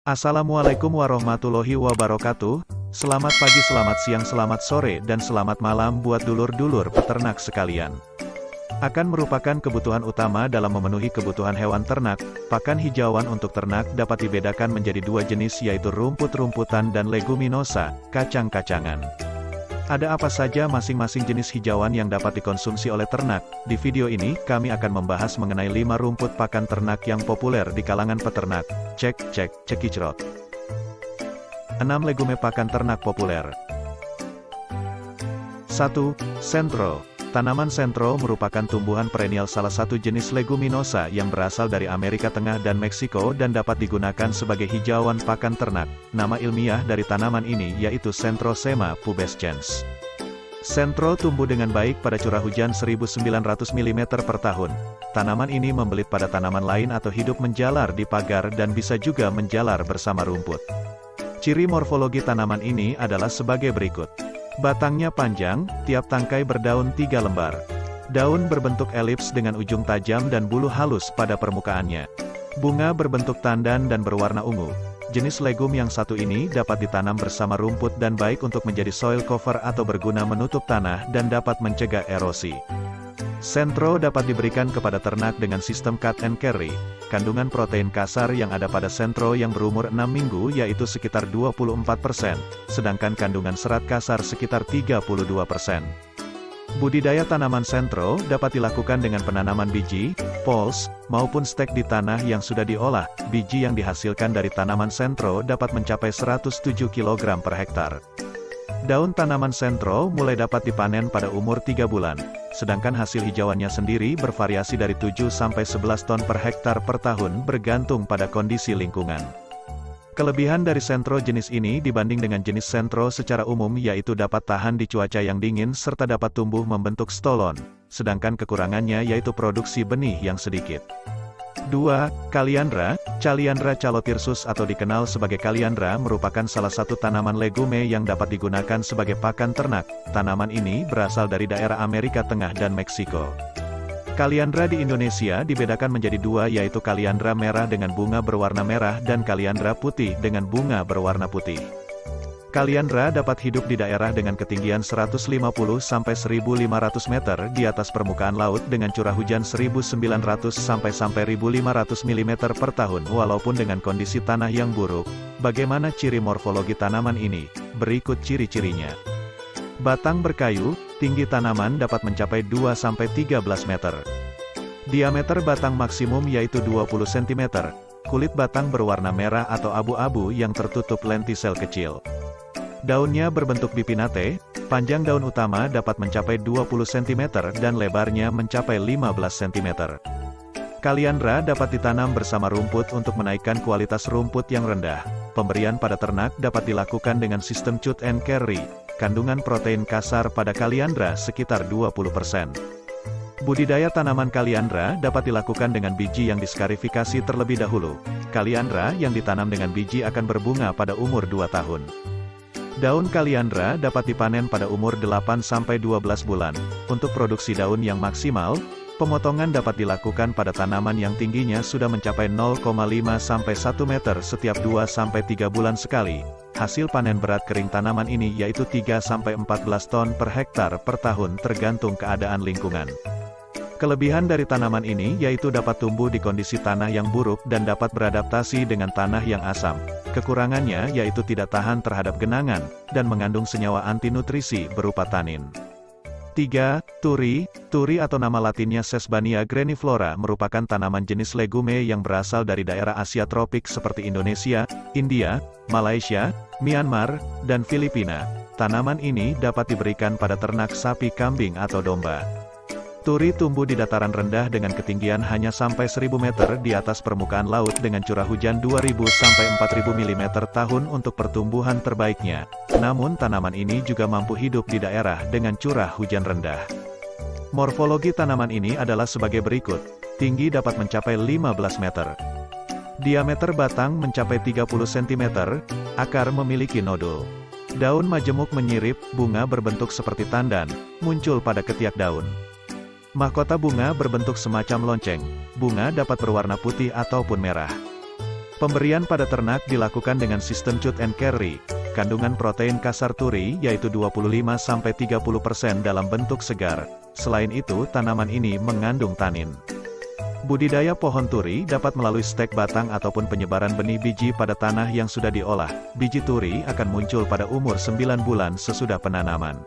Assalamualaikum warahmatullahi wabarakatuh. Selamat pagi, selamat siang, selamat sore, dan selamat malam buat dulur-dulur peternak sekalian. Akan merupakan kebutuhan utama dalam memenuhi kebutuhan hewan ternak, pakan hijauan untuk ternak dapat dibedakan menjadi dua jenis, yaitu rumput-rumputan dan leguminosa, kacang-kacangan. Ada apa saja masing-masing jenis hijauan yang dapat dikonsumsi oleh ternak? Di video ini, kami akan membahas mengenai 5 rumput pakan ternak yang populer di kalangan peternak. Cekicrot. 6 legume pakan ternak populer. 1. Sentro. Tanaman sentro merupakan tumbuhan perennial salah satu jenis leguminosa yang berasal dari Amerika Tengah dan Meksiko dan dapat digunakan sebagai hijauan pakan ternak. Nama ilmiah dari tanaman ini yaitu Centrosema pubescens. Sentro tumbuh dengan baik pada curah hujan 1900 mm per tahun. Tanaman ini membelit pada tanaman lain atau hidup menjalar di pagar dan bisa juga menjalar bersama rumput. Ciri morfologi tanaman ini adalah sebagai berikut. Batangnya panjang, tiap tangkai berdaun 3 lembar. Daun berbentuk elips dengan ujung tajam dan bulu halus pada permukaannya. Bunga berbentuk tandan dan berwarna ungu. Jenis legum yang satu ini dapat ditanam bersama rumput dan baik untuk menjadi soil cover atau berguna menutup tanah dan dapat mencegah erosi. Sentro dapat diberikan kepada ternak dengan sistem cut and carry. Kandungan protein kasar yang ada pada sentro yang berumur 6 minggu yaitu sekitar 24%, sedangkan kandungan serat kasar sekitar 32%. Budidaya tanaman sentro dapat dilakukan dengan penanaman biji, poles, maupun stek di tanah yang sudah diolah. Biji yang dihasilkan dari tanaman sentro dapat mencapai 107 kg per hektar. Daun tanaman sentro mulai dapat dipanen pada umur 3 bulan, sedangkan hasil hijauannya sendiri bervariasi dari 7 sampai 11 ton per hektar per tahun bergantung pada kondisi lingkungan. Kelebihan dari sentro jenis ini dibanding dengan jenis sentro secara umum yaitu dapat tahan di cuaca yang dingin serta dapat tumbuh membentuk stolon, sedangkan kekurangannya yaitu produksi benih yang sedikit. 2. Kaliandra. Caliandra calotirsus atau dikenal sebagai kaliandra merupakan salah satu tanaman legume yang dapat digunakan sebagai pakan ternak. Tanaman ini berasal dari daerah Amerika Tengah dan Meksiko. Kaliandra di Indonesia dibedakan menjadi dua, yaitu kaliandra merah dengan bunga berwarna merah dan kaliandra putih dengan bunga berwarna putih. Kaliandra dapat hidup di daerah dengan ketinggian 150 sampai 1.500 meter di atas permukaan laut dengan curah hujan 1.900 sampai 1.500 mm per tahun walaupun dengan kondisi tanah yang buruk. Bagaimana ciri morfologi tanaman ini? Berikut ciri-cirinya. Batang berkayu, tinggi tanaman dapat mencapai 2 sampai 13 meter. Diameter batang maksimum yaitu 20 cm. Kulit batang berwarna merah atau abu-abu yang tertutup lentisel kecil. Daunnya berbentuk bipinate, panjang daun utama dapat mencapai 20 cm dan lebarnya mencapai 15 cm. Kaliandra dapat ditanam bersama rumput untuk menaikkan kualitas rumput yang rendah. Pemberian pada ternak dapat dilakukan dengan sistem cut and carry. Kandungan protein kasar pada kaliandra sekitar 20%. Budidaya tanaman kaliandra dapat dilakukan dengan biji yang diskarifikasi terlebih dahulu. Kaliandra yang ditanam dengan biji akan berbunga pada umur 2 tahun. Daun kaliandra dapat dipanen pada umur 8-12 bulan. Untuk produksi daun yang maksimal, pemotongan dapat dilakukan pada tanaman yang tingginya sudah mencapai 0,5-1 meter setiap 2-3 bulan sekali. Hasil panen berat kering tanaman ini yaitu 3-14 ton per hektar per tahun tergantung keadaan lingkungan. Kelebihan dari tanaman ini yaitu dapat tumbuh di kondisi tanah yang buruk dan dapat beradaptasi dengan tanah yang asam. Kekurangannya yaitu tidak tahan terhadap genangan, dan mengandung senyawa antinutrisi berupa tanin. 3. Turi. Turi atau nama latinnya Sesbania graniflora merupakan tanaman jenis legume yang berasal dari daerah Asia tropik seperti Indonesia, India, Malaysia, Myanmar, dan Filipina. Tanaman ini dapat diberikan pada ternak sapi, kambing, atau domba. Turi tumbuh di dataran rendah dengan ketinggian hanya sampai 1.000 meter di atas permukaan laut dengan curah hujan 2.000 sampai 4.000 mm tahun untuk pertumbuhan terbaiknya. Namun tanaman ini juga mampu hidup di daerah dengan curah hujan rendah. Morfologi tanaman ini adalah sebagai berikut. Tinggi dapat mencapai 15 meter. Diameter batang mencapai 30 cm, akar memiliki nodul. Daun majemuk menyirip, bunga berbentuk seperti tandan, muncul pada ketiak daun. Mahkota bunga berbentuk semacam lonceng. Bunga dapat berwarna putih ataupun merah. Pemberian pada ternak dilakukan dengan sistem cut and carry. Kandungan protein kasar turi yaitu 25-30% dalam bentuk segar. Selain itu, tanaman ini mengandung tanin. Budidaya pohon turi dapat melalui stek batang ataupun penyebaran benih biji pada tanah yang sudah diolah. Biji turi akan muncul pada umur 9 bulan sesudah penanaman.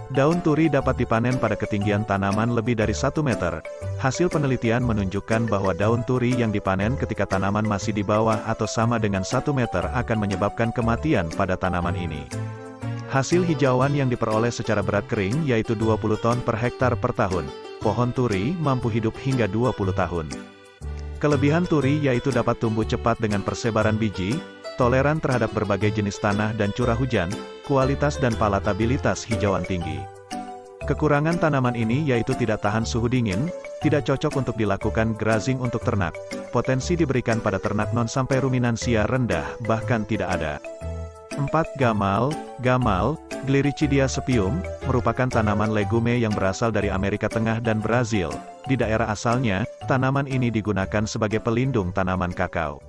Daun turi dapat dipanen pada ketinggian tanaman lebih dari 1 meter. Hasil penelitian menunjukkan bahwa daun turi yang dipanen ketika tanaman masih di bawah atau sama dengan 1 meter akan menyebabkan kematian pada tanaman ini. Hasil hijauan yang diperoleh secara berat kering yaitu 20 ton per hektar per tahun. Pohon turi mampu hidup hingga 20 tahun. Kelebihan turi yaitu dapat tumbuh cepat dengan persebaran biji, toleran terhadap berbagai jenis tanah dan curah hujan, kualitas dan palatabilitas hijauan tinggi. Kekurangan tanaman ini yaitu tidak tahan suhu dingin, tidak cocok untuk dilakukan grazing untuk ternak. Potensi diberikan pada ternak non sampai ruminansia rendah, bahkan tidak ada. 4. Gamal. Gliricidia sepium, merupakan tanaman legume yang berasal dari Amerika Tengah dan Brazil. Di daerah asalnya, tanaman ini digunakan sebagai pelindung tanaman kakao.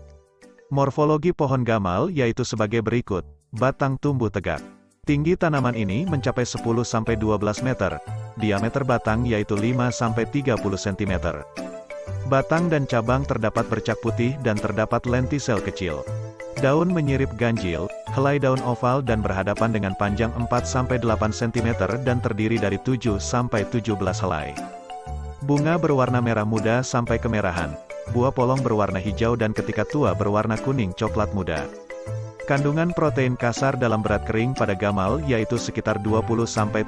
Morfologi pohon gamal yaitu sebagai berikut. Batang tumbuh tegak. Tinggi tanaman ini mencapai 10-12 meter. Diameter batang yaitu 5-30 cm. Batang dan cabang terdapat bercak putih dan terdapat lentisel kecil. Daun menyirip ganjil, helai daun oval dan berhadapan dengan panjang 4-8 cm dan terdiri dari 7-17 helai. Bunga berwarna merah muda sampai kemerahan. Buah polong berwarna hijau dan ketika tua berwarna kuning coklat muda. Kandungan protein kasar dalam berat kering pada gamal yaitu sekitar 20-30%,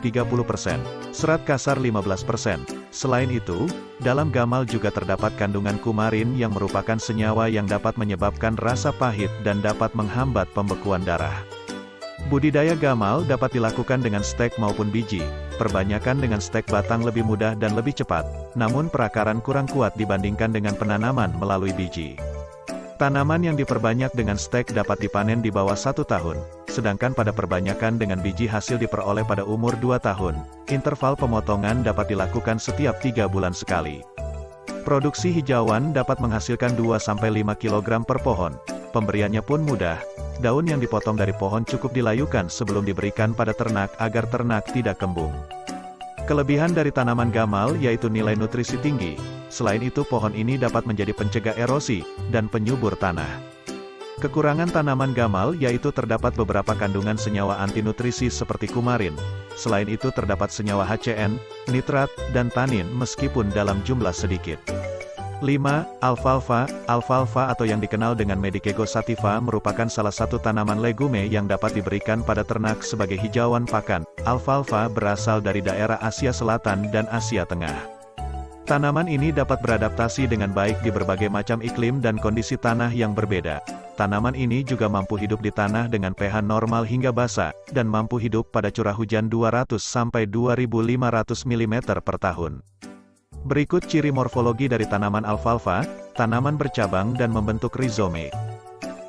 serat kasar 15%. Selain itu, dalam gamal juga terdapat kandungan kumarin yang merupakan senyawa yang dapat menyebabkan rasa pahit dan dapat menghambat pembekuan darah. Budidaya gamal dapat dilakukan dengan stek maupun biji. Perbanyakan dengan stek batang lebih mudah dan lebih cepat, namun perakaran kurang kuat dibandingkan dengan penanaman melalui biji. Tanaman yang diperbanyak dengan stek dapat dipanen di bawah 1 tahun, sedangkan pada perbanyakan dengan biji hasil diperoleh pada umur 2 tahun. Interval pemotongan dapat dilakukan setiap 3 bulan sekali. Produksi hijauan dapat menghasilkan 2-5 kg per pohon. Pemberiannya pun mudah. Daun yang dipotong dari pohon cukup dilayukan sebelum diberikan pada ternak agar ternak tidak kembung. Kelebihan dari tanaman gamal yaitu nilai nutrisi tinggi. Selain itu pohon ini dapat menjadi pencegah erosi dan penyubur tanah. Kekurangan tanaman gamal yaitu terdapat beberapa kandungan senyawa antinutrisi seperti kumarin. Selain itu terdapat senyawa HCN, nitrat, dan tanin meskipun dalam jumlah sedikit. 5. Alfalfa. Alfalfa atau yang dikenal dengan Medicago sativa merupakan salah satu tanaman legume yang dapat diberikan pada ternak sebagai hijauan pakan. Alfalfa berasal dari daerah Asia Selatan dan Asia Tengah. Tanaman ini dapat beradaptasi dengan baik di berbagai macam iklim dan kondisi tanah yang berbeda. Tanaman ini juga mampu hidup di tanah dengan pH normal hingga basah, dan mampu hidup pada curah hujan 200-2500 mm per tahun. Berikut ciri morfologi dari tanaman alfalfa. Tanaman bercabang dan membentuk rizome.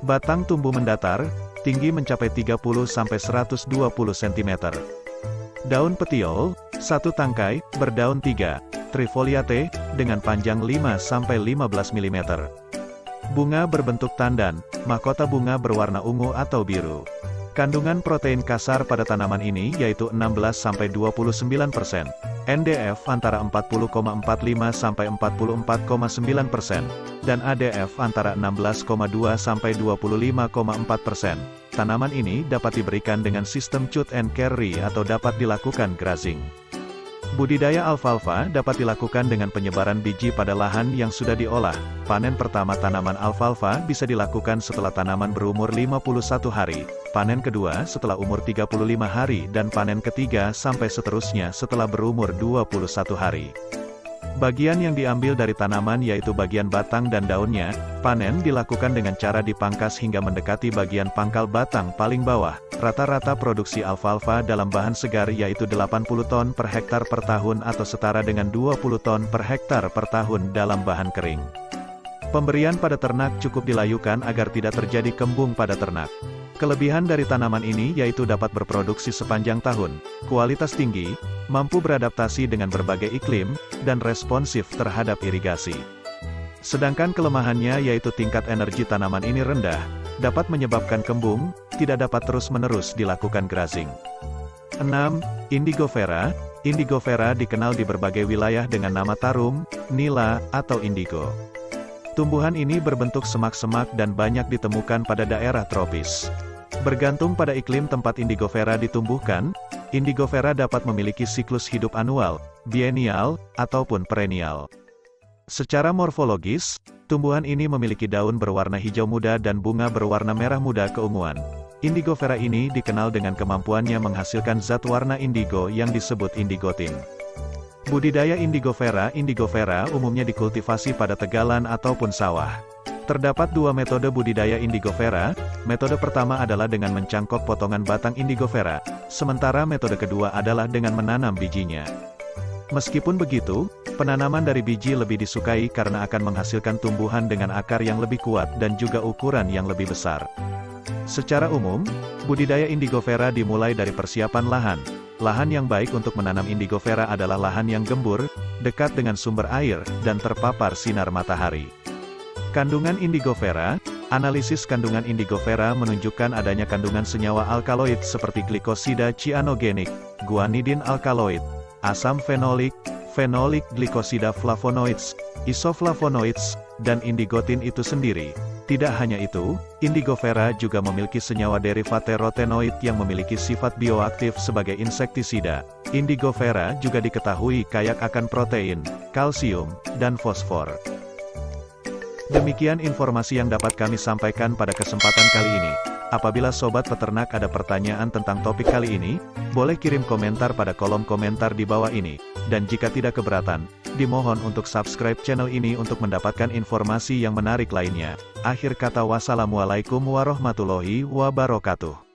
Batang tumbuh mendatar, tinggi mencapai 30-120 cm. Daun petiol, 1 tangkai, berdaun 3, trifoliate, dengan panjang 5-15 mm. Bunga berbentuk tandan, mahkota bunga berwarna ungu atau biru. Kandungan protein kasar pada tanaman ini yaitu 16-29%. NDF antara 40,45 sampai 44,9% dan ADF antara 16,2 sampai 25,4%. Tanaman ini dapat diberikan dengan sistem cut and carry atau dapat dilakukan grazing. Budidaya alfalfa dapat dilakukan dengan penyebaran biji pada lahan yang sudah diolah. Panen pertama tanaman alfalfa bisa dilakukan setelah tanaman berumur 51 hari, panen kedua setelah umur 35 hari dan panen ketiga sampai seterusnya setelah berumur 21 hari. Bagian yang diambil dari tanaman yaitu bagian batang dan daunnya. Panen dilakukan dengan cara dipangkas hingga mendekati bagian pangkal batang paling bawah. Rata-rata produksi alfalfa dalam bahan segar yaitu 80 ton per hektar per tahun atau setara dengan 20 ton per hektar per tahun dalam bahan kering. Pemberian pada ternak cukup dilayukan agar tidak terjadi kembung pada ternak. Kelebihan dari tanaman ini yaitu dapat berproduksi sepanjang tahun, kualitas tinggi, mampu beradaptasi dengan berbagai iklim, dan responsif terhadap irigasi. Sedangkan kelemahannya yaitu tingkat energi tanaman ini rendah, dapat menyebabkan kembung, tidak dapat terus-menerus dilakukan grazing. 6. Indigofera. Indigofera dikenal di berbagai wilayah dengan nama tarum, nila, atau indigo. Tumbuhan ini berbentuk semak-semak dan banyak ditemukan pada daerah tropis. Bergantung pada iklim tempat indigofera ditumbuhkan, indigofera dapat memiliki siklus hidup anual, biennial, ataupun perennial. Secara morfologis, tumbuhan ini memiliki daun berwarna hijau muda dan bunga berwarna merah muda keunguan. Indigofera ini dikenal dengan kemampuannya menghasilkan zat warna indigo yang disebut indigotin. Budidaya indigofera umumnya dikultivasi pada tegalan ataupun sawah. Terdapat dua metode budidaya indigofera. Metode pertama adalah dengan mencangkok potongan batang indigofera, sementara metode kedua adalah dengan menanam bijinya. Meskipun begitu, penanaman dari biji lebih disukai karena akan menghasilkan tumbuhan dengan akar yang lebih kuat dan juga ukuran yang lebih besar. Secara umum, budidaya indigofera dimulai dari persiapan lahan. Lahan yang baik untuk menanam indigofera adalah lahan yang gembur, dekat dengan sumber air, dan terpapar sinar matahari. Kandungan indigofera. Analisis kandungan indigofera menunjukkan adanya kandungan senyawa alkaloid seperti glikosida cyanogenik, guanidin alkaloid, asam fenolik, fenolik glikosida flavonoids, isoflavonoids, dan indigotin itu sendiri. Tidak hanya itu, indigofera juga memiliki senyawa derivat terotenoid yang memiliki sifat bioaktif sebagai insektisida. Indigofera juga diketahui kaya akan protein, kalsium, dan fosfor. Demikian informasi yang dapat kami sampaikan pada kesempatan kali ini. Apabila sobat peternak ada pertanyaan tentang topik kali ini, boleh kirim komentar pada kolom komentar di bawah ini. Dan jika tidak keberatan, dimohon untuk subscribe channel ini untuk mendapatkan informasi yang menarik lainnya. Akhir kata, wassalamualaikum warahmatullahi wabarakatuh.